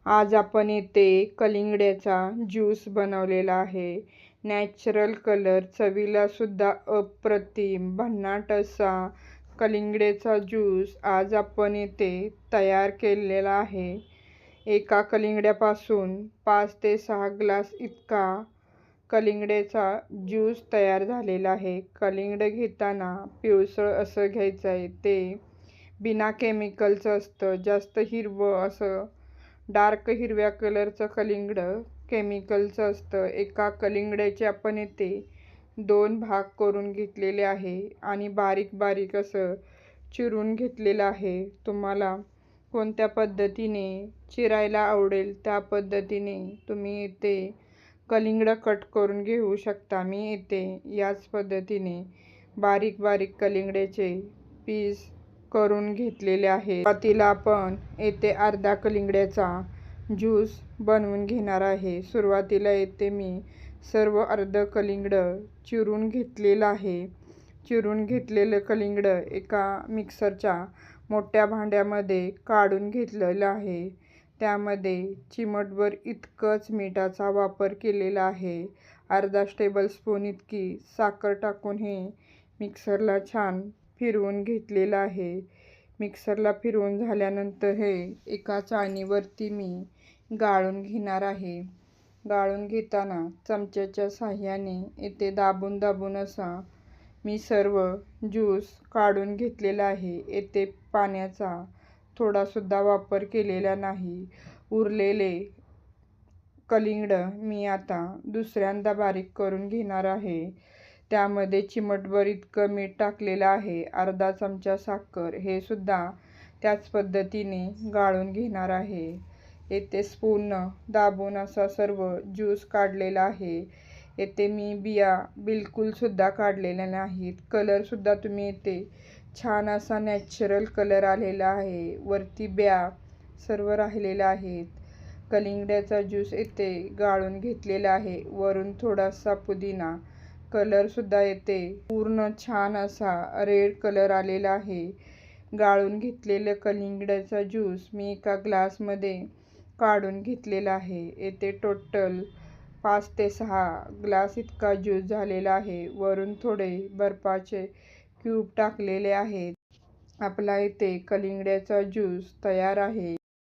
आज आपण इथे कलिंगड्याचा ज्यूस बनवलेला आहे. नॅचरल कलर, चवीला सुद्धा अप्रतिम भन्नाट असा कलिंगड्याचा ज्यूस आज आपण इथे तयार केलेला आहे. एका कलिंगड्यापासून 5 ते 6 ग्लास इतका कलिंगड्याचा ज्यूस तयार झालेला आहे. कलिंगड घेताना पिवळसर असं घ्यायचं आहे. ते बिना केमिकलचं असतं. जास्त हिरवं असं डार्क हिरव्या कलरचं कलिंगड केमिकलचं असतं. एका कलिंगड्याचे आपण इथे 2 भाग करून घेतलेले आहे आणि बारीक बारीक असं चिरून घेतलेलं आहे. तुम्हाला कोणत्या पद्धतीने चिरायला आवडेल त्या पद्धतीने तुम्ही इथे कलिंगड कट करून घेऊ शकता. मी इथे याच पद्धतीने बारीक बारीक कलिंगड्याचे पीस करून घेतलेले आहे. सुरुवातीला आपण येथे अर्धा कलिंगड्याचा ज्यूस बनवून घेणार आहे. सुरुवातीला येथे मी सर्व अर्ध कलिंगड चिरून घेतलेलं आहे. चिरून घेतलेलं कलिंगड एका मिक्सरच्या मोठ्या भांड्यामध्ये काढून घेतलेलं आहे. त्यामध्ये चिमटभर इतकंच मिठाचा वापर केलेला आहे. अर्धा टेबलस्पून इतकी साखर टाकून हे मिक्सरला छान फिरवून घेतलेलं आहे. मिक्सरला फिरवून झाल्यानंतर हे एका चाळणीवरती मी गाळून घेणार आहे. गाळून घेताना चमच्याच्या साहाय्याने इथे दाबून दाबून असा मी सर्व ज्यूस काढून घेतलेला आहे. येथे पाण्याचा थोडासुद्धा वापर केलेला नाही. उरलेले कलिंगड मी आता दुसऱ्यांदा बारीक करून घेणार आहे. त्यामध्ये चिमटभर इतकं मीठ टाकलेलं आहे. अर्धा चमचा साखर, हे सुद्धा त्याच पद्धतीने गाळून घेणार आहे. येथे स्पूननं दाबून असा सर्व ज्यूस काढलेला आहे. येथे मी बिया बिलकुलसुद्धा काढलेल्या नाहीत. कलरसुद्धा तुम्ही येथे छान असा नॅचरल कलर आलेला आहे. वरती बिया सर्व राहिलेल्या आहेत. कलिंगड्याचा ज्यूस येथे गाळून घेतलेला आहे. वरून थोडासा पुदिना. कलरसुद्धा येथे पूर्ण छान असा रेड कलर आलेला आहे. गाळून घेतलेलं कलिंगड्याचा ज्यूस मी एका ग्लासमध्ये काढून घेतलेला आहे. येथे टोटल 5 ते 6 ग्लास इतका ज्यूस झालेला आहे. वरून थोडे बर्फाचे क्यूब टाकलेले आहेत. आपला इथे कलिंगड्याचा ज्यूस तयार आहे.